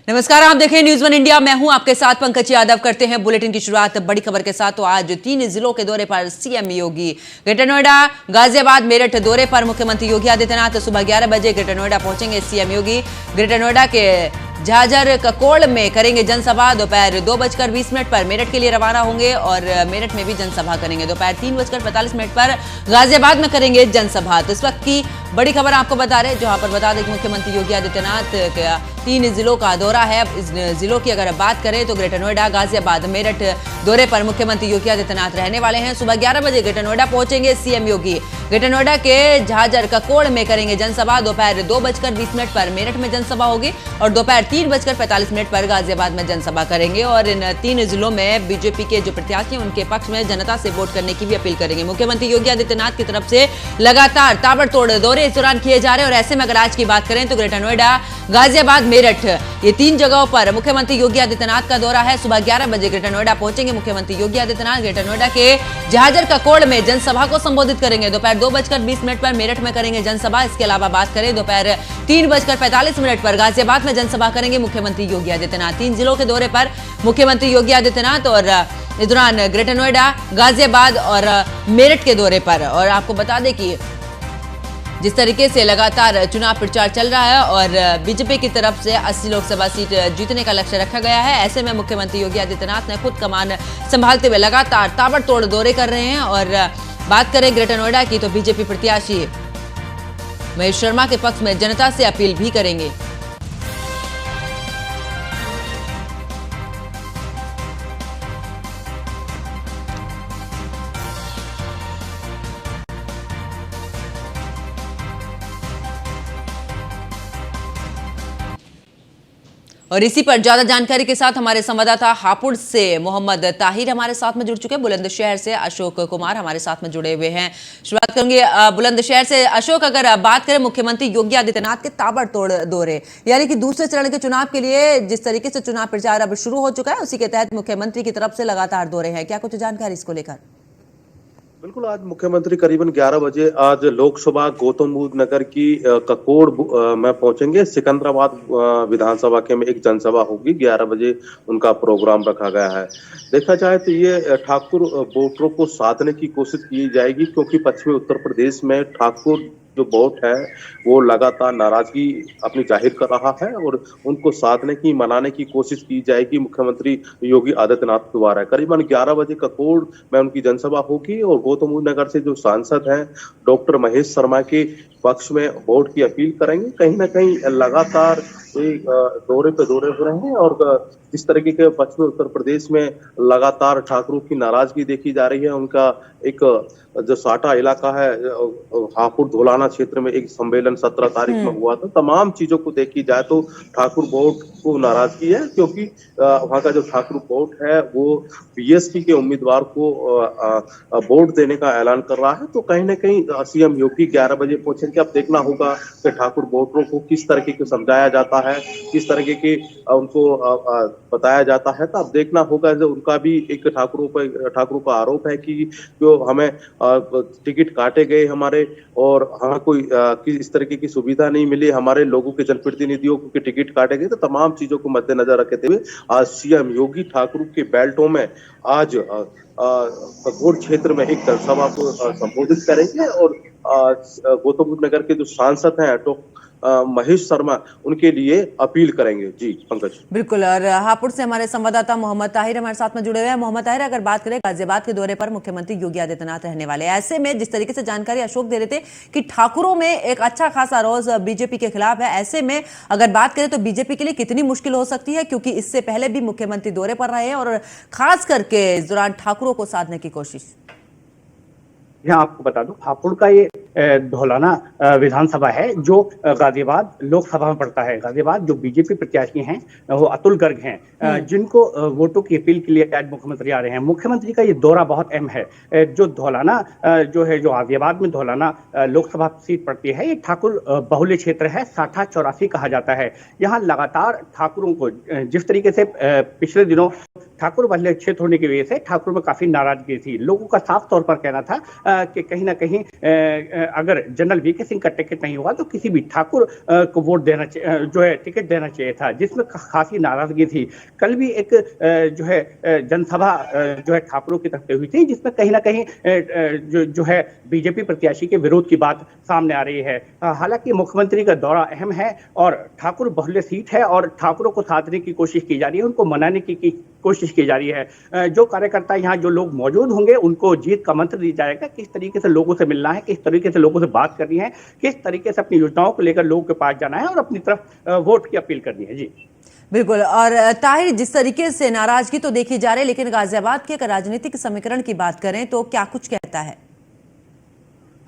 नमस्कार, आप देखें न्यूज़ वन इंडिया। मैं हूं आपके साथ पंकज यादव। करते हैं बुलेटिन की शुरुआत बड़ी खबर के साथ। तो आज 3 जिलों के दौरे पर सीएम योगी। ग्रेटर नोएडा, गाजियाबाद, मेरठ दौरे पर मुख्यमंत्री योगी आदित्यनाथ सुबह 11 बजे ग्रेटर नोएडा पहुंचेंगे सीएम योगी। ग्रेटर नोएडा के झाझर ककोड़ में करेंगे जनसभा। दोपहर 2:20 पर मेरठ के लिए रवाना होंगे और मेरठ में भी जनसभा करेंगे। दोपहर 3:45 पर गाजियाबाद में करेंगे जनसभा। तो इस वक्त की बड़ी खबर आपको बता रहे, जहां पर बता दें कि मुख्यमंत्री योगी आदित्यनाथ का 3 जिलों का दौरा है। इस जिलों की अगर बात करें तो ग्रेटर नोएडा, गाजियाबाद, मेरठ दौरे पर मुख्यमंत्री योगी आदित्यनाथ रहने वाले हैं। सुबह 11 बजे ग्रेटर नोएडा पहुंचेंगे सीएम योगी। ग्रेटर नोएडा के झाझर ककोड़ में करेंगे जनसभा। दोपहर 2:20 पर मेरठ में जनसभा होगी और दोपहर 3:45 पर गाजियाबाद में जनसभा करेंगे। और इन 3 जिलों में बीजेपी के जो प्रत्याशी हैं उनके पक्ष में जनता से वोट करने की भी अपील करेंगे। मुख्यमंत्री योगी आदित्यनाथ की तरफ से लगातार ताबड़तोड़ दौरे इस दौरान किए जा रहे हैं। और ऐसे में अगर आज की बात करें तो ग्रेटर नोएडा, गाजियाबाद, मेरठ, ये 3 जगहों पर मुख्यमंत्री योगी आदित्यनाथ का दौरा है। सुबह 11 बजे ग्रेटर नोएडा पहुंचेंगे मुख्यमंत्री योगी आदित्यनाथ। ग्रेटर नोएडा के झाझर ककोड़ में जनसभा को संबोधित करेंगे। दोपहर 2:20 पर मेरठ में करेंगे जनसभा। इसके अलावा बात करें दोपहर 3:45 पर गाजियाबाद में जनसभा करेंगे मुख्यमंत्री योगी आदित्यनाथ। 3 जिलों के दौरे पर मुख्यमंत्री योगी आदित्यनाथ और इस दौरान ग्रेटर नोएडा, गाजियाबाद और मेरठ के दौरे पर। और आपको बता दें कि जिस तरीके से लगातार चुनाव प्रचार चल रहा है और बीजेपी की तरफ से 80 लोकसभा सीट जीतने का लक्ष्य रखा गया है, ऐसे में मुख्यमंत्री योगी आदित्यनाथ ने खुद कमान संभालते हुए लगातार ताबड़तोड़ दौरे कर रहे हैं। और बात करें ग्रेटर नोएडा की तो बीजेपी प्रत्याशी महेश शर्मा के पक्ष में जनता से अपील भी करेंगे। और इसी पर ज्यादा जानकारी के साथ हमारे संवाददाता हापुड़ से मोहम्मद ताहिर हमारे साथ में जुड़ चुके हैं। बुलंदशहर से अशोक कुमार हमारे साथ में जुड़े हुए हैं। शुरुआत करेंगे बुलंदशहर से। अशोक, अगर बात करें मुख्यमंत्री योगी आदित्यनाथ के ताबड़तोड़ दौरे, यानी कि दूसरे चरण के चुनाव के लिए जिस तरीके से चुनाव प्रचार अब शुरू हो चुका है, उसी के तहत मुख्यमंत्री की तरफ से लगातार दौरे हैं, क्या कुछ जानकारी इसको लेकर? बिल्कुल, आज मुख्यमंत्री करीबन 11 बजे आज लोकसभा गौतम बुद्ध नगर की ककोड़ में पहुंचेंगे। सिकंदराबाद विधानसभा के में एक जनसभा होगी। 11 बजे उनका प्रोग्राम रखा गया है। देखा जाए तो ये ठाकुर वोटरों को साधने की कोशिश की जाएगी, क्योंकि पश्चिमी उत्तर प्रदेश में ठाकुर जो वोट है वो लगातार नाराजगी अपनी जाहिर कर रहा है और उनको साधने की, मनाने की कोशिश की जाएगी मुख्यमंत्री योगी आदित्यनाथ द्वारा। करीबन 11 बजे ककोड़ में उनकी जनसभा होगी और गौतम बुद्ध नगर से जो सांसद हैं डॉक्टर महेश शर्मा के पक्ष में वोट की अपील करेंगे। कहीं ना कहीं लगातार दौरे पे दौरे हो रहे हैं और इस तरीके के पश्चिमी उत्तर प्रदेश में लगातार ठाकुरों की नाराजगी देखी जा रही है। उनका एक जो साटा इलाका है हापुड़ धोलाना क्षेत्र में एक सम्मेलन 17 तारीख में हुआ था। तमाम चीजों को देखी जाए तो ठाकुर वोट को नाराजगी है, क्योंकि वहां का जो ठाकुर वोट है वो बीएसपी के उम्मीदवार को वोट देने का ऐलान कर रहा है। तो कहीं ना कहीं सीएम योगी 11 बजे पहुंचेंगे। अब देखना होगा कि ठाकुर वोटरों को किस तरीके से समझाया जाता है, किस तरीके के उनको बताया जाता है। तो अब देखना होगा। जो उनका भी एक ठाकुरों का आरोप है कि जो हमें टिकट काटे गए हमारे और हमें कोई इस तरीके की सुविधा नहीं मिली, हमारे लोगों के जनप्रतिनिधियों के टिकट काटे गए। तो तमाम चीजों को मद्देनजर रखते हुए आज सीएम योगी ठाकुर के बेल्टों में आज ककोड़ क्षेत्र में एक जनसभा को संबोधित करेंगे और गौतम बुद्ध नगर के जो सांसद हैं तो महेश शर्मा उनके लिए अपील करेंगे। जी पंकज। बिल्कुल। और हापुड़ से हमारे संवाददाता मोहम्मद ताहिर हमारे साथ में जुड़े हुए हैं। मोहम्मद ताहिर, अगर बात करें गाजियाबाद के दौरे पर मुख्यमंत्री योगी आदित्यनाथ रहने वाले, ऐसे में जिस तरीके से जानकारी अशोक दे रहे थे कि ठाकुरों में एक अच्छा खासा रोज बीजेपी के खिलाफ है, ऐसे में अगर बात करें तो बीजेपी के लिए कितनी मुश्किल हो सकती है, क्योंकि इससे पहले भी मुख्यमंत्री दौरे पर रहे हैं और खास करके इस दौरान ठाकुरों को साधने की कोशिश? यहाँ आपको बता दूं, हापुड़ का ये धौलाना विधानसभा है जो गाजियाबाद लोकसभा में पड़ता है। गाजियाबाद जो बीजेपी प्रत्याशी हैं वो अतुल गर्ग हैं, जिनको वोटों की अपील के लिए आज मुख्यमंत्री आ रहे हैं। मुख्यमंत्री का ये दौरा बहुत अहम है। जो धौलाना जो है, जो गाजियाबाद में धौलाना लोकसभा सीट पड़ती है, ये ठाकुर बहुल्य क्षेत्र है। 60-84 कहा जाता है। यहाँ लगातार ठाकुरों को जिस तरीके से पिछले दिनों ठाकुर वाले क्षेत्र होने की वजह से ठाकुर में काफी नाराजगी थी। लोगों का साफ तौर पर कहना था कि कहीं ना कहीं अगर जनरल वीके सिंह का टिकट नहीं हुआ तो किसी भी ठाकुर को वोट देना जो है टिकट देना चाहिए था, जिसमें खासी नाराजगी थी। कल भी एक जो है जनसभा जो है ठाकुरों की तरफ से हुई थी, जिसमें कहीं ना कहीं जो है बीजेपी प्रत्याशी के विरोध की बात सामने आ रही है। हालांकि मुख्यमंत्री का दौरा अहम है और ठाकुर बहुल्य सीट है और ठाकुरों को साधने की कोशिश की जा रही है, उनको मनाने की कोशिश की जा रही है। जो कार्यकर्ता यहाँ जो लोग मौजूद होंगे उनको जीत का मंत्र दिया जाएगा, किस तरीके से लोगों से मिलना है, किस तरीके से लोगों से बात करनी है, किस तरीके से अपनी योजनाओं को लेकर लोगों के पास जाना है और अपनी तरफ वोट की अपील करनी है। जी बिल्कुल। और ताहिर, जिस तरीके से नाराजगी तो देखी जा रही है, लेकिन गाजियाबाद के अगर राजनीतिक समीकरण की बात करें तो क्या कुछ कहता है?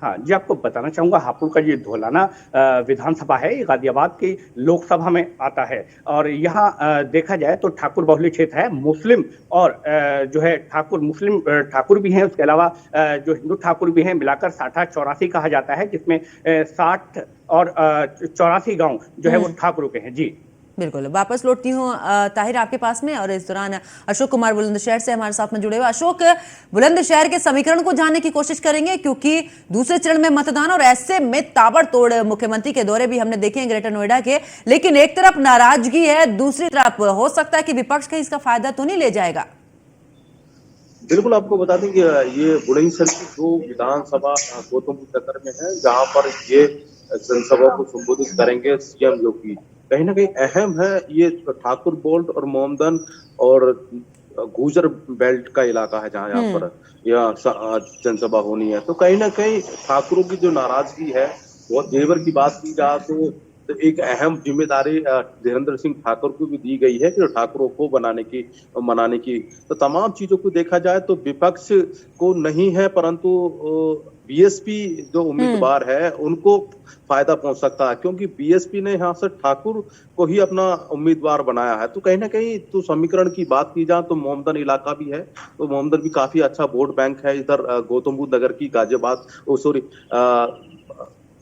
हाँ जी, आपको बताना चाहूंगा हापुड़ का ये धोलाना विधानसभा है, ये गाजियाबाद की लोकसभा में आता है और यहाँ देखा जाए तो ठाकुर बहुल्य क्षेत्र है। मुस्लिम और जो है मुस्लिम ठाकुर भी हैं, उसके अलावा जो हिंदू ठाकुर भी हैं, मिलाकर 60-84 कहा जाता है, जिसमें 60 और 84 गांव जो है वो ठाकुरों के हैं। जी बिल्कुल, वापस लौटती हूँ ताहिर आपके पास में, और इस दौरान अशोक कुमार बुलंदशहर से हमारे साथ में जुड़े हुए। अशोक, बुलंदशहर के समीकरण को जानने की कोशिश करेंगे क्योंकि दूसरे चरण में मतदान और ऐसे में ताबड़तोड़ मुख्यमंत्री के दौरे भी हमने देखे हैं ग्रेटर नोएडा के, लेकिन एक तरफ नाराजगी है, दूसरी तरफ हो सकता है कि विपक्ष कहीं इसका फायदा तो नहीं ले जाएगा। बिल्कुल, आपको बता दें कि ये बुलंदशहर की जो विधानसभा गौतम बुद्ध नगर में है, जहां पर ये जनसभा को संबोधित करेंगे सीएम योगी, कहीं ना कहीं अहम है। ये ठाकुर बोल्ट और मोमदन और गुजर बेल्ट का इलाका है जहाँ यहाँ पर यह जनसभा होनी है। तो कहीं ना कहीं ठाकुरों की जो नाराजगी है, बहुत जेवर की बात की जाए तो एक अहम जिम्मेदारी धीरेन्द्र सिंह ठाकुर को भी दी गई है कि ठाकुरों को मनाने की। तो तमाम चीजों को देखा जाए तो विपक्ष को नहीं है, परंतु बीएसपी जो उम्मीदवार है उनको फायदा पहुंच सकता है, क्योंकि बीएसपी ने यहाँ से ठाकुर को ही अपना उम्मीदवार बनाया है। तो कहीं ना कहीं तो समीकरण की बात की जाए तो मोमदन इलाका भी है, तो मोमदन भी काफी अच्छा वोट बैंक है इधर गौतम बुद्ध नगर की गाजियाबाद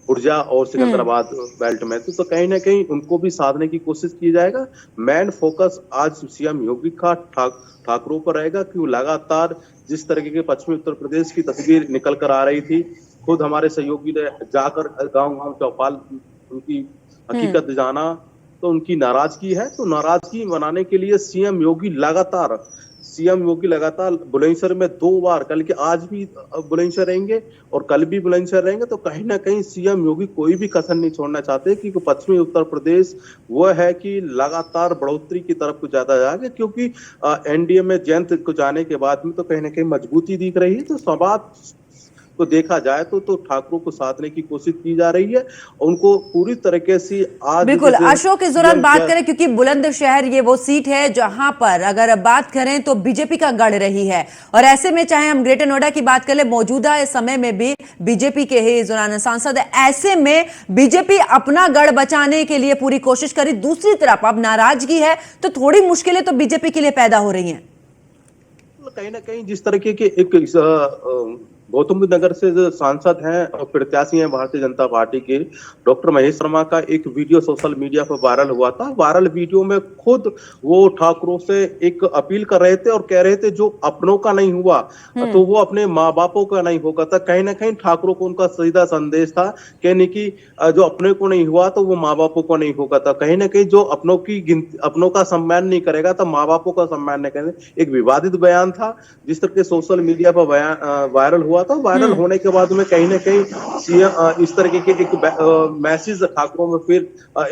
खुर्जा और सिकंदराबाद बेल्ट में। तो कहीं ना कहीं उनको भी साधने की कोशिश की जाएगा। मेन फोकस आज सीएम योगी का ठाकुरों पर रहेगा, कि लगातार जिस तरीके के पश्चिमी उत्तर प्रदेश की तस्वीर निकल कर आ रही थी, खुद हमारे सहयोगी ने जाकर गांव चौपाल उनकी हकीकत जाना, तो उनकी नाराजगी है। तो नाराजगी मनाने के लिए सीएम योगी लगातार बुलंदशहर में 2 बार, कल के आज भी बुलंदशहर रहेंगे और कल भी बुलंदशहर रहेंगे। तो कहीं ना कहीं सीएम योगी कोई भी कसर नहीं छोड़ना चाहते, क्योंकि पश्चिमी उत्तर प्रदेश वो है कि लगातार बढ़ोतरी की तरफ को ज्यादा जाएगा, क्योंकि एनडीए में जयंत को जाने के बाद में तो कहीं ना कहीं मजबूती दिख रही है। तो संवाद को देखा जाए तो ठाकुरों को साधने की कोशिश की जा रही है, उनको पूरी तरीके से आज बिल्कुल। अशोक, इस दौरान बात करें क्योंकि बुलंदशहर ये वो सीट है जहां पर अगर बात करें तो बीजेपी का गढ़ रही है, और ऐसे में चाहे हम ग्रेटर नोएडा की बात करें, मौजूदा इस समय में भी बीजेपी के ही इस दौरान सांसद है, ऐसे में बीजेपी अपना गढ़ बचाने के लिए पूरी कोशिश करी। दूसरी तरफ अब नाराजगी है तो थोड़ी मुश्किलें तो बीजेपी के लिए पैदा हो रही हैं। कहीं ना कहीं जिस तरीके के एक गौतम बुद्ध नगर से जो सांसद हैं और प्रत्याशी हैं भारतीय जनता पार्टी के, डॉक्टर महेश शर्मा का एक वीडियो सोशल मीडिया पर वायरल हुआ था। वायरल वीडियो में खुद वो ठाकुरों से एक अपील कर रहे थे और कह रहे थे जो अपनों का नहीं हुआ तो वो अपने माँ बापों का नहीं होगा था। कहीं ना कहीं ठाकुरों को उनका सीधा संदेश था, कहने की जो अपने को नहीं हुआ तो वो माँ बापों को नहीं होगा था। कहीं ना कहीं जो अपनों का सम्मान नहीं करेगा तो माँ बापों का सम्मान नहीं करेगा। एक विवादित बयान था जिस तरह के सोशल मीडिया पर वायरल हुआ था। वायरल होने के बाद में कहीं ना कहीं सीएम इस तरीके के एक मैसेज ठाकुरों में फिर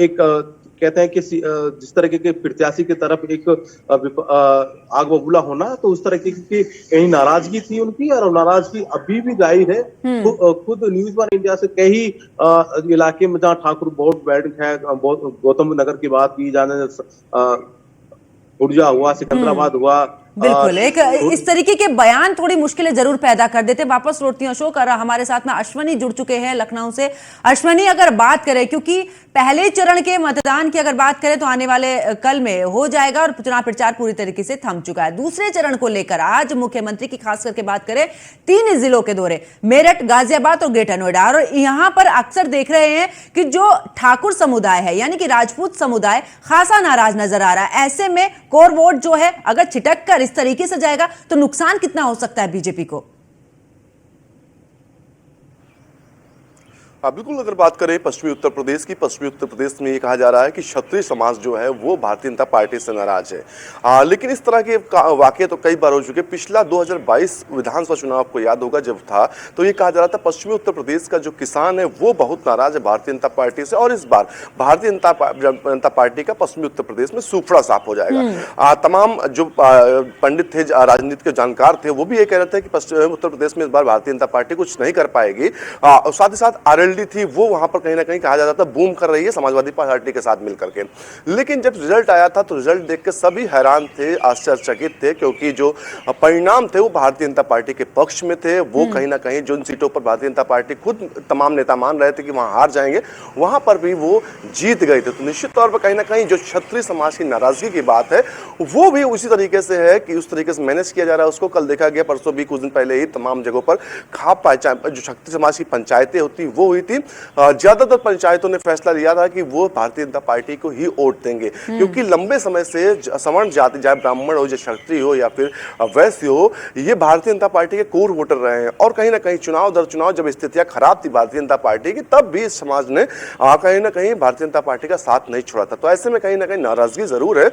एक कहते हैं कि जिस तरीके के प्रत्याशी की तरफ एक आग बबूला होना, तो उस तरीके की कहीं नाराजगी थी उनकी, और नाराजगी अभी भी जाहिर है। खुद न्यूज वन इंडिया से कई इलाके में जहाँ ठाकुर वोट बैंक है, गौतम नगर की बात की जाने, खुर्जा हुआ, सिकंदराबाद हुआ, बिल्कुल, एक इस तरीके के बयान थोड़ी मुश्किलें जरूर पैदा कर देते। वापस लौटती हूं अशोक, और हमारे साथ में अश्वनी जुड़ चुके हैं लखनऊ से। अश्वनी, अगर बात करें, क्योंकि पहले चरण के मतदान की अगर बात करें तो आने वाले कल में हो जाएगा और चुनाव प्रचार पूरी तरीके से थम चुका है। दूसरे चरण को लेकर आज मुख्यमंत्री की खास करके बात करें, 3 जिलों के दौरे, मेरठ, गाजियाबाद और ग्रेटर नोएडा, और यहां पर अक्सर देख रहे हैं कि जो ठाकुर समुदाय है यानी कि राजपूत समुदाय खासा नाराज नजर आ रहा है। ऐसे में कोर वोट जो है अगर छिटक कर इस तरीके से जाएगा तो नुकसान कितना हो सकता है बीजेपी को? हाँ बिल्कुल, अगर बात करें पश्चिमी उत्तर प्रदेश की, पश्चिमी उत्तर प्रदेश में ये कहा जा रहा है कि क्षत्रिय समाज जो है वो भारतीय जनता पार्टी से नाराज है। लेकिन इस तरह के वाकये तो कई बार हो चुके। पिछला 2022 विधानसभा चुनाव आपको याद होगा जब था, तो ये कहा जा रहा था पश्चिमी उत्तर प्रदेश का जो किसान है वो बहुत नाराज है भारतीय जनता पार्टी से, और इस बार भारतीय जनता पार्टी का पश्चिमी उत्तर प्रदेश में सूफड़ा साफ हो जाएगा। तमाम जो पंडित थे, राजनीति के जानकार थे, वो भी ये कह रहे थे कि पश्चिमी उत्तर प्रदेश में इस बार भारतीय जनता पार्टी कुछ नहीं कर पाएगी। साथ ही साथ थी वो वहां पर कहीं ना कहीं कहा जाता था बूम कर रही है समाजवादी पार्टी के साथ मिलकर के। लेकिन जब रिजल्ट आया था तो रिजल्ट देख के सभी हैरान थे, आश्चर्यचकित थे, क्योंकि जो परिणाम थे वो भारतीय जनता पार्टी के पक्ष में थे। वो कहीं ना कहीं जिन सीटों पर भारतीय जनता पार्टी खुद तमाम नेता मान रहे थे कि वहां हार जाएंगे, वहां पर भी वो जीत गए थे। तो निश्चित तौर पर कहीं ना कहीं जो क्षत्रिय समाज की नाराजगी की बात है वो भी उसी तरीके से है कि उस तरीके से मैनेज किया जा रहा है उसको। कल देखा गया, परसों भी कुछ दिन पहले ही तमाम जगहों पर जो क्षत्रिय समाज की पंचायतें होती वो हुई थी। ज्यादातर पंचायतों ने फैसला लिया था कि वो भारतीय जनता पार्टी को ही वोट देंगे, क्योंकि लंबे समय से सवर्ण जाति, चाहे ब्राह्मण हो, चाहे क्षत्रिय हो या फिर वैश्य हो, ये भारतीय जनता पार्टी के कोर वोटर रहे हैं। और कहीं ना कहीं चुनाव दर चुनाव जब स्थितियां खराब थी भारतीय जनता पार्टी की, तब भी इस समाज ने कहीं ना कहीं भारतीय जनता पार्टी का साथ नहीं छोड़ा था। तो ऐसे में कहीं ना कहीं नाराजगी जरूर है,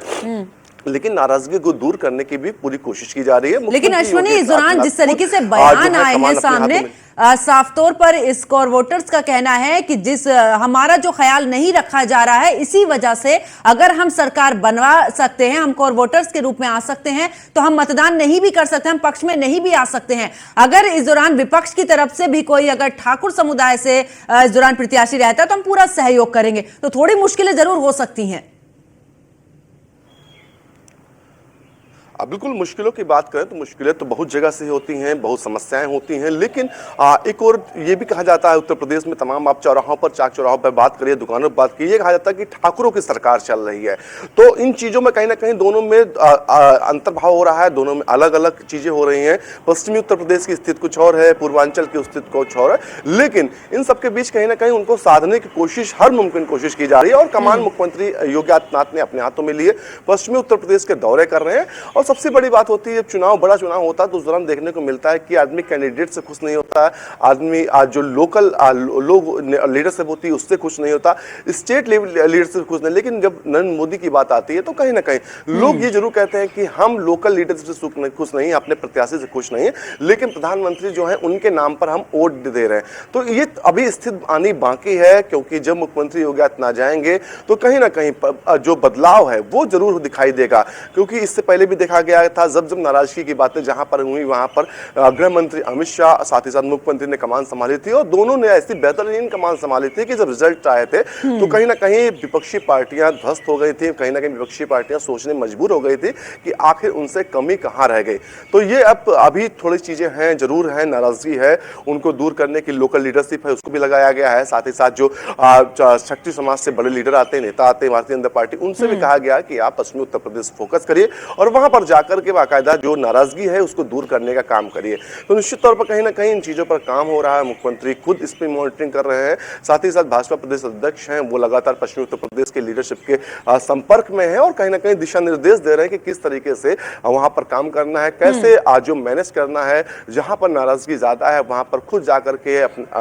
लेकिन नाराजगी को दूर करने की भी पूरी कोशिश की जा रही है। लेकिन अश्विनी, इस दौरान जिस तरीके से बयान आए हैं सामने, साफ तौर पर इस कोर वोटर्स का कहना है कि जिस हमारा जो ख्याल नहीं रखा जा रहा है, इसी वजह से अगर हम सरकार बनवा सकते हैं, हम कोर वोटर्स के रूप में आ सकते हैं, तो हम मतदान नहीं भी कर सकते, हम पक्ष में नहीं भी आ सकते हैं। अगर इस दौरान विपक्ष की तरफ से भी कोई अगर ठाकुर समुदाय से इस दौरान प्रत्याशी रहता है तो हम पूरा सहयोग करेंगे। तो थोड़ी मुश्किलें जरूर हो सकती हैं। बिल्कुल, मुश्किलों की बात करें तो मुश्किलें तो बहुत जगह से होती हैं, बहुत समस्याएं होती हैं। लेकिन एक और ये भी कहा जाता है उत्तर प्रदेश में, तमाम आप चौराहों पर, चाक चौराहों पर बात करिए, दुकानों पर बात करिए, ये कहा जाता है कि ठाकुरों की सरकार चल रही है। तो इन चीज़ों में कहीं ना कहीं दोनों में अंतर्भाव हो रहा है, दोनों में अलग अलग चीज़ें हो रही हैं। पश्चिमी उत्तर प्रदेश की स्थिति कुछ और है, पूर्वांचल की स्थिति कुछ और है, लेकिन इन सबके बीच कहीं ना कहीं उनको साधने की कोशिश, हर मुमकिन कोशिश की जा रही है। और कमान मुख्यमंत्री योगी आदित्यनाथ ने अपने हाथों में लिए पश्चिमी उत्तर प्रदेश के दौरे कर रहे हैं। और सबसे बड़ी बात होती है, जब बड़ा चुनाव होता है तो उस दौरान देखने को मिलता है कि आदमी कैंडिडेट से खुश नहीं होता है, आदमी जो लोकल लोग लीडरशिप होती है उससे खुश नहीं होता, स्टेट लेवल लीडरशिप खुश नहीं। लेकिन जब नरेंद्र मोदी की बात आती है तो कहीं ना कहीं लोग ये जरूर कहते हैं कि हम लोकल लीडरशिप से खुश नहीं, अपने प्रत्याशी से खुश नहीं है, लेकिन प्रधानमंत्री जो है उनके नाम पर हम वोट दे रहे हैं। तो ये अभी स्थिति आनी बाकी है, क्योंकि जब मुख्यमंत्री योगी आदित्यनाथ जाएंगे तो कहीं ना कहीं जो बदलाव है वो जरूर दिखाई देगा। क्योंकि इससे पहले भी देखा गया था, जब नाराजगी की बातें जहां पर हुई वहां पर गृह मंत्री अमित शाह, साथ ही साथ मुख्यमंत्री ने कमान संभाली थी, और दोनों ने ऐसी बेहतरीन कमान संभाली थी कि जब रिजल्ट आए थे तो कहीं ना कहीं विपक्षी पार्टियां ध्वस्त हो गई थी, कहीं ना कहीं विपक्षी पार्टियां सोचने मजबूर हो गई थी कि आखिर उनसे कमी कहां रह गई। तो ये अब अभी थोड़ी चीजें हैं, जरूर है, नाराजगी है, उनको दूर करने की लोकल लीडरशिप है उसको भी लगाया गया है। साथ ही साथ जो क्षत्रिय समाज से बड़े लीडर आते हैं, नेता आते हैं भारतीय जनता पार्टी, उनसे भी कहा गया कि आप पश्चिमी उत्तर प्रदेश फोकस करिए और वहां पर जाकर के बाकायदा जो नाराजगी है उसको दूर करने का काम करिए। तो निश्चित तौर पर कहीं ना कहीं इन चीजों पर काम हो रहा है, मुख्यमंत्री खुद इस पर मॉनिटरिंग कर रहे हैं। साथ ही साथ भाजपा प्रदेश अध्यक्ष हैं, वो लगातार पश्चिमी उत्तर प्रदेश के लीडरशिप के संपर्क में है और कहीं ना कहीं दिशा निर्देश दे रहे हैं कि किस तरीके से वहां पर काम करना है, कैसे जो मैनेज करना है। जहां पर नाराजगी ज्यादा है वहां पर खुद जाकर के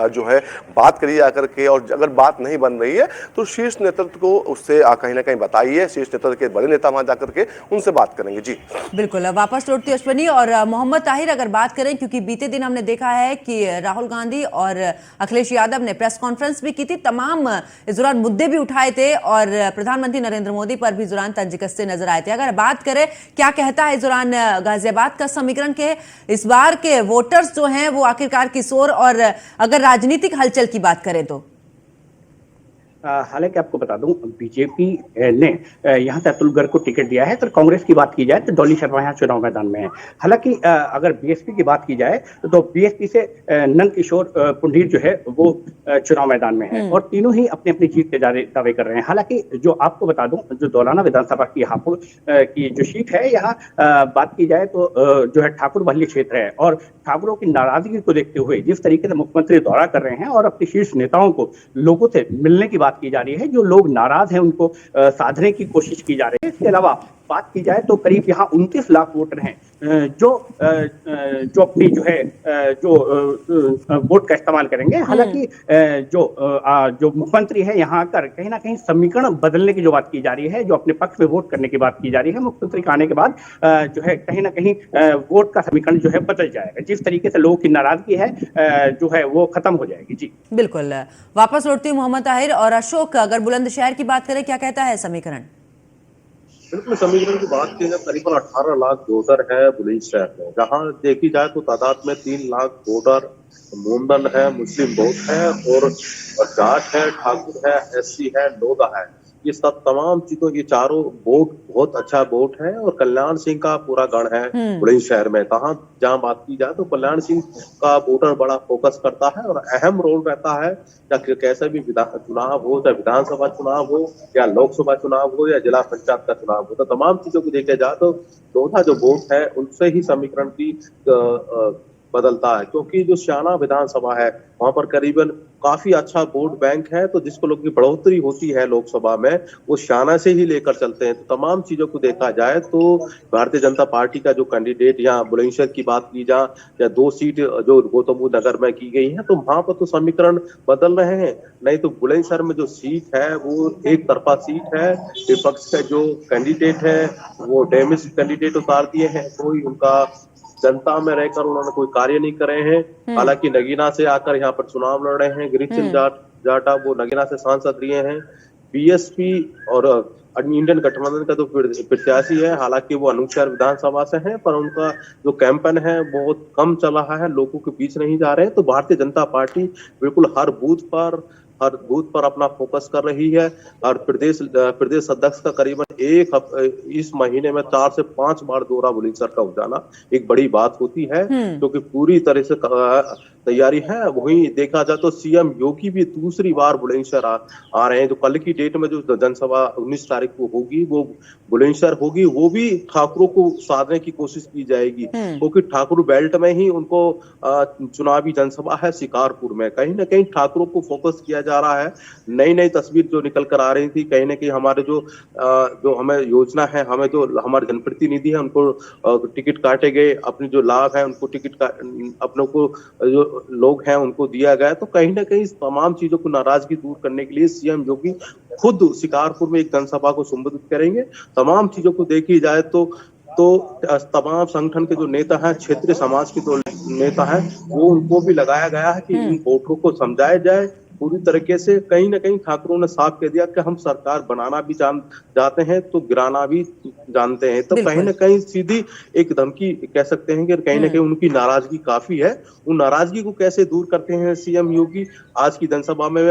जो है बात करिए जाकर के, और अगर बात नहीं बन रही है तो शीर्ष नेतृत्व को उससे कहीं ना कहीं बताइए, शीर्ष नेतृत्व के बड़े नेता वहां जाकर के उनसे बात करेंगे। जी बिल्कुल, वापस लौटती अश्विनी और मोहम्मद ताहिर, अगर बात करें, क्योंकि बीते दिन हमने देखा है कि राहुल गांधी और अखिलेश यादव ने प्रेस कॉन्फ्रेंस भी की थी, तमाम इस दौरान मुद्दे भी उठाए थे और प्रधानमंत्री नरेंद्र मोदी पर भी इस दौरान तंज कसते नजर आए थे। अगर बात करें क्या कहता है इस दौरान गाजियाबाद का समीकरण के इस बार के वोटर्स जो हैं वो आखिरकार किस ओर, और अगर राजनीतिक हलचल की बात करें तो हालांकि आपको बता दूं, बीजेपी ने यहाँ से अतुल गर्ग को टिकट दिया है, तो कांग्रेस की बात की जाए तो डॉली शर्मा यहाँ चुनाव मैदान में है। हालांकि अगर बीएसपी की बात की जाए तो बीएसपी से नंद किशोर पुंडीर जो है वो चुनाव मैदान में है और तीनों ही अपनी अपनी जीत के दावे कर रहे हैं। हालांकि जो आपको बता दूं, जो दौलाना विधानसभा की हापुड़ की जो सीट है, यहाँ बात की जाए तो जो है ठाकुर बहुल्य क्षेत्र है, और ठाकुरों की नाराजगी को देखते हुए जिस तरीके से मुख्यमंत्री दौरा कर रहे हैं और अपने शीर्ष नेताओं को लोगों से मिलने की बात की जा रही है, जो लोग नाराज हैं उनको साधने की कोशिश की जा रही है। इसके अलावा बात की जाए तो करीब यहाँ 29 लाख वोटर हैं जो अपनी जो है वोट का इस्तेमाल करेंगे। हालांकि जो मुख्यमंत्री है यहाँ आकर कहीं ना कहीं समीकरण बदलने की जो बात की जा रही है, जो अपने पक्ष में वोट करने की बात की जा रही है, मुख्यमंत्री के आने के बाद जो है कहीं ना कहीं वोट का समीकरण जो है बदल जाएगा। जिस तरीके से लोगों की नाराजगी है जो है वो खत्म हो जाएगी। जी बिल्कुल, वापस लौटती हूँ मोहम्मद ताहिर और अशोक। अगर बुलंदशहर की बात करें, क्या कहता है समीकरण? बिल्कुल, समीकरण की बात की जाए करीबन 18 लाख वोटर है बुलंदशहर में, जहां देखी जाए तो तादाद में 3 लाख वोटर मुंडन है, मुस्लिम वोट है और जाट है, ठाकुर है, एससी है, लोधा है। ये सब तमाम चीजों, ये चारों वोट बहुत अच्छा वोट है और कल्याण सिंह का पूरा गण है बुलंदशहर में। जहां बात की जाए तो कल्याण सिंह का वोटर बड़ा फोकस करता है और अहम रोल रहता है, चाहे कैसे भी चुनाव हो, चाहे विधानसभा चुनाव हो या लोकसभा चुनाव हो या जिला पंचायत का चुनाव हो। तो तमाम चीजों को देखे जाए तो लोधा जो वोट है उनसे ही समीकरण की बदलता है, क्योंकि जो श्याना विधानसभा है वहां पर करीबन काफी अच्छा वोट बैंक है, तो जिसको लोगों की बढ़ोतरी होती है लोकसभा में वो श्याना से ही लेकर चलते हैं। तो तमाम चीजों को देखा जाए तो भारतीय जनता पार्टी का जो कैंडिडेट, यहाँ बुलंदशहर की बात की जाए या 2 सीट जो गौतम बुद्ध नगर में की गई है, तो वहां पर तो समीकरण बदल रहे हैं। नहीं तो बुलंदशहर में जो सीट है वो एक तरफा सीट है, विपक्ष का जो कैंडिडेट है वो डैमेज कैंडिडेट उतार दिए हैं, कोई उनका जनता में रहकर उन्होंने कोई कार्य नहीं करे हैं। हालांकि नगीना से आकर यहाँ पर चुनाव लड़ रहे हैं गिरिचंद जाटा, वो नगीना से सांसद रहे हैं। बीएसपी और इंडियन गठबंधन का जो प्रत्याशी है, हालांकि वो अनूपशहर विधानसभा से हैं, पर उनका जो कैंपेन है बहुत कम चल रहा है, लोगों के बीच नहीं जा रहे हैं। तो भारतीय जनता पार्टी बिल्कुल हर बूथ पर अपना फोकस कर रही है और प्रदेश अध्यक्ष का करीबन इस महीने में 4 से 5 बार दौरा बुलंदशहर का हो जाना एक बड़ी बात होती है, क्योंकि पूरी तरह से तैयारी है। वहीं देखा जाए तो सीएम योगी भी दूसरी बार बुलंदशहर आ रहे हैं। तो कल की डेट में जो जनसभा 19 तारीख को होगी वो बुलंदशहर होगी, वो भी ठाकुरों को साधने की कोशिश की जाएगी, क्योंकि ठाकुर बेल्ट में ही उनको चुनावी जनसभा है शिकारपुर में। कहीं ना कहीं ठाकुरों को फोकस किया जा रहा है। नई नई तस्वीर जो निकल कर आ रही थी, कहीं ना कहीं हमारे जो हमें योजना है, हमें जो हमारे जनप्रतिनिधि है उनको टिकट काटे गए, अपनी जो लाभ है उनको टिकट अपनों को जो लोग हैं उनको दिया गया। तो कहीं ना कहीं तमाम चीजों को नाराजगी दूर करने के लिए सीएम योगी खुद शिकारपुर में एक जनसभा को संबोधित करेंगे। तमाम चीजों को देखी जाए तो तमाम संगठन के जो नेता हैं, क्षेत्रीय समाज के जो नेता हैं, वो उनको भी लगाया गया है कि इन वोटरों को समझाया जाए पूरी तरीके से। कहीं ना कहीं ठाकुरों ने साफ कह दिया कि हम सरकार बनाना भी जानते हैं तो गिराना भी जानते हैं। तो कहीं ना कहीं सीधी एक धमकी कह सकते हैं कि कहीं ना कहीं उनकी नाराजगी काफी है। उन नाराजगी को कैसे दूर करते हैं सीएम योगी? आज की जनसभा में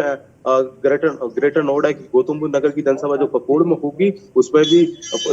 ग्रेटर नोएडा की गौतम बुद्ध नगर की जनसभा जो ककोड़ में होगी, उसमें भी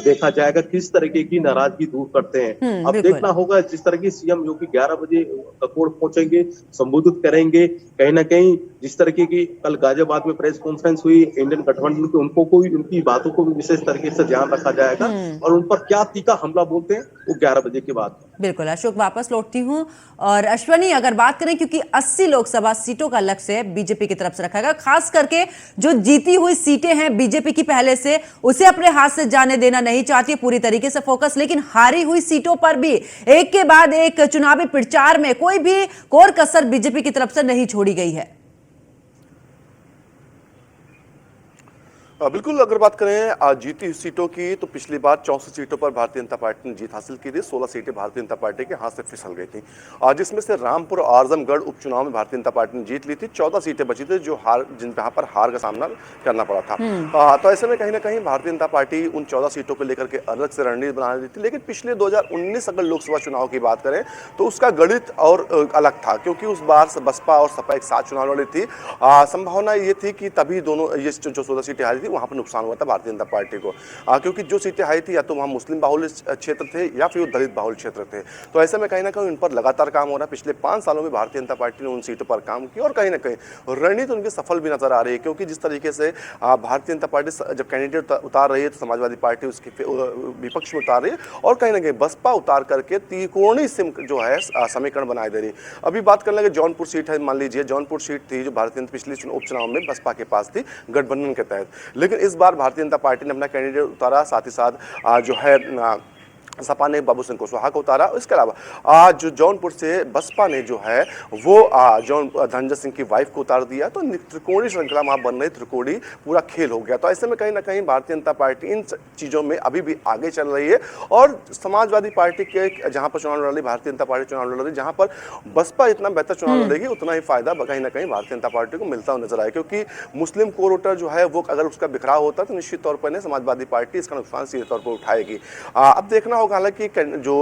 देखा जाएगा किस तरीके की नाराजगी दूर करते हैं। अब देखना होगा जिस तरह की सीएम योगी 11 बजे ककोड़ पहुंचेंगे, संबोधित करेंगे। कहीं ना कहीं जिस तरीके की कल गाजियाबाद में प्रेस कॉन्फ्रेंस हुई इंडियन गठबंधन की, उनकी बातों को भी विशेष तरीके से ध्यान रखा जाएगा और उन पर क्या तीखा हमला बोलते हैं वो 11 बजे के बाद। बिल्कुल अशोक, वापस लौटती हूँ और अश्वनी, अगर बात करें क्योंकि 80 लोकसभा सीटों का लक्ष्य बीजेपी की तरफ से रखा गया, खास करके जो जीती हुई सीटें हैं बीजेपी की पहले से, उसे अपने हाथ से जाने देना नहीं चाहती पूरी तरीके से फोकस, लेकिन हारी हुई सीटों पर भी एक के बाद एक चुनावी प्रचार में कोई भी कोर कसर बीजेपी की तरफ से नहीं छोड़ी गई है। बिल्कुल, अगर बात करें जीती हुई सीटों की तो पिछली बार 64 सीटों पर भारतीय जनता पार्टी ने जीत हासिल की थी। 16 सीटें भारतीय जनता पार्टी के हाथ से फिसल गई थी, जिसमें से रामपुर और आजमगढ़ उपचुनाव में भारतीय जनता पार्टी ने जीत ली थी। 14 सीटें बची थी जहां पर हार का सामना करना पड़ा था। तो ऐसे में कहीं ना कहीं भारतीय जनता पार्टी उन 14 सीटों को लेकर के अलग से रणनीति बना रही थी। लेकिन पिछले 2019 अगर लोकसभा चुनाव की बात करें तो उसका गणित और अलग था, क्योंकि उस बार बसपा और सपा एक साथ चुनाव लड़ी थी। संभावना ये थी कि तभी दोनों ये जो 14 सीटें हारी थी वहां पर नुकसान हुआ था भारतीय जनता पार्टी को, क्योंकि जो सीटें हारी थी या तो वहां मुस्लिम बाहुल्य क्षेत्र थे या फिर दलित बाहुल्य क्षेत्र थे। तो ऐसे में कहीं ना कहीं उन पर लगातार काम हो रहा है। पिछले 5 सालों में भारतीय जनता पार्टी ने उन सीटों पर काम किया और कहीं ना कहीं रणनीति उनकी सफल भी नजर आ रही है, क्योंकि जिस तरीके से भारतीय जनता पार्टी जब कैंडिडेट उतार रही है तो समाजवादी पार्टी उसके विपक्ष में उतार रही है और कहीं ना कहीं बसपा उतार करके त्रिकोणीय जो है समीकरण बनाए दे रही है। अभी बात कर लेंगे जौनपुर सीट है, मान लीजिए जौनपुर सीट थी जो भारतीय जनता पिछले उपचुनाव में बसपा के पास थी गठबंधन के तहत, लेकिन इस बार भारतीय जनता पार्टी ने अपना कैंडिडेट उतारा, साथ ही साथ जो है सपा ने बाबू सिंह कुशवाहा को उतारा। इसके अलावा आज जो जौनपुर से बसपा ने जो है वो धनंजय सिंह की वाइफ को उतार दिया। तो त्रिकोणीय श्रृंखला वहां बन रही, त्रिकोणीय पूरा खेल हो गया। तो ऐसे में कहीं ना कहीं भारतीय जनता पार्टी इन चीजों में अभी भी आगे चल रही है और समाजवादी पार्टी के जहां पर चुनाव लड़ रही, भारतीय जनता पार्टी चुनाव लड़ रही, जहां पर बसपा इतना बेहतर चुनाव लड़ेगी उतना ही फायदा कहीं ना कहीं भारतीय जनता पार्टी को मिलता हुआ नजर आया। क्योंकि मुस्लिम कोर वोटर जो है वो अगर उसका बिखराव होता तो निश्चित तौर पर समाजवादी पार्टी इसका नुकसान सीधे तौर पर उठाएगी। अब देखना होगा हालांकि जो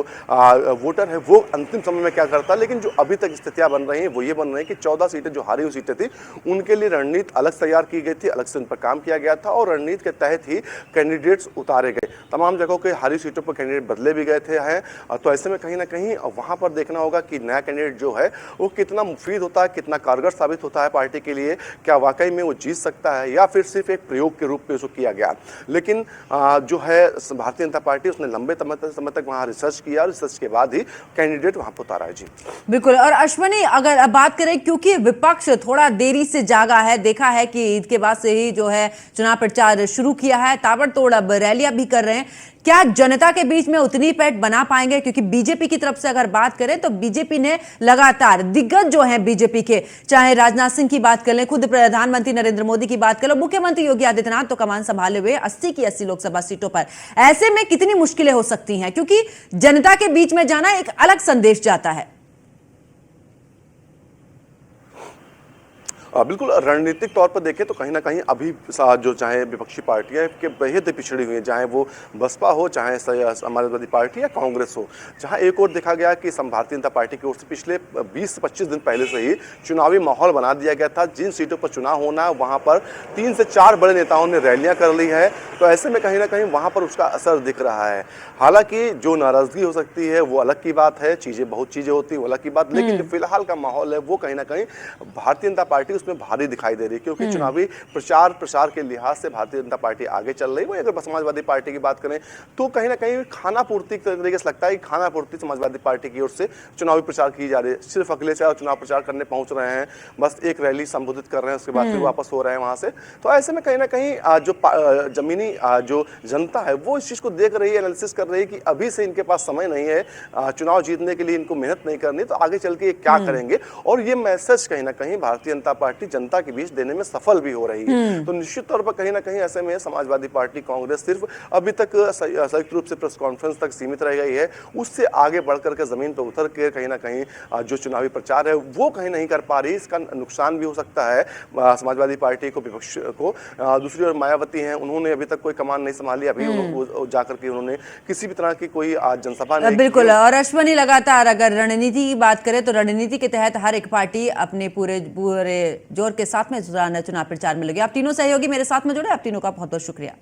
वोटर है वो अंतिम समय में क्या करता है, लेकिन जो अभी तक स्थितियां बन रही हैं वो ये बन रही है कि 14 सीटें जो हारी हुई सीटें थी उनके लिए रणनीति अलग तैयार की गई थी, अलग से उन पर काम किया गया था और रणनीति के तहत ही कैंडिडेट्स उतारे गए। तमाम जगहों के हारी सीटों पर कैंडिडेट बदले भी गए थे हैं। तो ऐसे में कहीं ना कहीं वहां पर देखना होगा कि नया कैंडिडेट जो है वो कितना मुफीद होता है, कितना कारगर साबित होता है पार्टी के लिए, क्या वाकई में वो जीत सकता है या फिर सिर्फ एक प्रयोग के रूप में उसको किया गया। लेकिन जो है भारतीय जनता पार्टी उसने लंबे समय तक वहां रिसर्च किया और रिसर्च के बाद ही कैंडिडेट वहां पर उतारा है। जी बिल्कुल। और अश्वनी, अगर अब बात करें, क्योंकि विपक्ष थोड़ा देरी से जागा है, देखा है कि ईद के बाद से ही जो है चुनाव प्रचार शुरू किया है, ताबड़तोड़ अब रैलियां भी कर रहे हैं, क्या जनता के बीच में उतनी पैठ बना पाएंगे? क्योंकि बीजेपी की तरफ से अगर बात करें तो बीजेपी ने लगातार दिग्गज जो हैं बीजेपी के, चाहे राजनाथ सिंह की बात कर लें, खुद प्रधानमंत्री नरेंद्र मोदी की बात कर लो, मुख्यमंत्री योगी आदित्यनाथ तो कमान संभाले हुए 80 की 80 लोकसभा सीटों पर। ऐसे में कितनी मुश्किलें हो सकती हैं, क्योंकि जनता के बीच में जाना एक अलग संदेश जाता है। बिल्कुल, रणनीतिक तौर पर देखें तो कहीं ना कहीं अभी जो चाहे विपक्षी पार्टियां के बेहद पिछड़ी हुई हैं, चाहे वो बसपा हो, चाहे समाजवादी पार्टी या कांग्रेस हो। जहां एक और देखा गया कि भारतीय जनता पार्टी की ओर से पिछले 20 से 25 दिन पहले से ही चुनावी माहौल बना दिया गया था। जिन सीटों पर चुनाव होना है वहां पर 3 से 4 बड़े नेताओं ने रैलियां कर ली है। तो ऐसे में कहीं ना कहीं वहां पर उसका असर दिख रहा है। हालांकि जो नाराजगी हो सकती है वो अलग की बात है, बहुत चीजें होती है वो अलग की बात, लेकिन जो फिलहाल का माहौल है वो कहीं ना कहीं भारतीय जनता पार्टी उसमें भारी दिखाई दे रही है। क्योंकि चुनावी प्रसार के लिहाज से भारतीय जनता पार्टी आगे चल रही है। अगर समाजवादी पार्टी की बात करें तो कहीं ना कहीं खाना पूर्ति तरीके से लगता है कि खाना पूर्ति समाजवादी पार्टी की ओर से चुनावी प्रचार की जा रही है। सिर्फ अखिलेश यादव चुनाव प्रचार करने पहुंच रहे हैं, बस एक रैली संबोधित कर रहे हैं, उसके बाद फिर वापस हो रहे हैं वहां से। तो ऐसे में कहीं ना कहीं जो जमीनी जो जनता है वो इस चीज को देख रही है, एनालिसिस कर रही है कि अभी से इनके पास समय नहीं है, चुनाव जीतने के लिए इनको मेहनत नहीं करनी, तो आगे चल के क्या करेंगे। और ये मैसेज कहीं ना कहीं भारतीय जनता पार्टी जनता के बीच देने में सफल भी हो रही है। तो निश्चित तौर पर कहीं ना कहीं ऐसे में समाजवादी पार्टी, कांग्रेस सिर्फ अभी तक संयुक्त रूप से प्रेस कॉन्फ्रेंस तक सीमित रह गई है। उससे आगे बढ़कर के जमीन पर उतर के कहीं ना कहीं जो चुनावी प्रचार है वो कहीं नहीं कर पा रही। इसका नुकसान भी हो सकता है समाजवादी पार्टी को, विपक्ष को। दूसरी ओर मायावती हैं, उन्होंने अभी तक कोई कमान नहीं संभाली, अभी जाकर के उन्होंने किसी भी तरह की कोई जनसभा नहीं। बिल्कुल। और अश्वनी, लगातार अगर रणनीति की बात करें तो रणनीति के तहत हर एक पार्टी अपने पूरे जोर के साथ में चुनाव प्रचार में लगे। आप तीनों सहयोगी मेरे साथ में जुड़े, आप तीनों का बहुत बहुत शुक्रिया।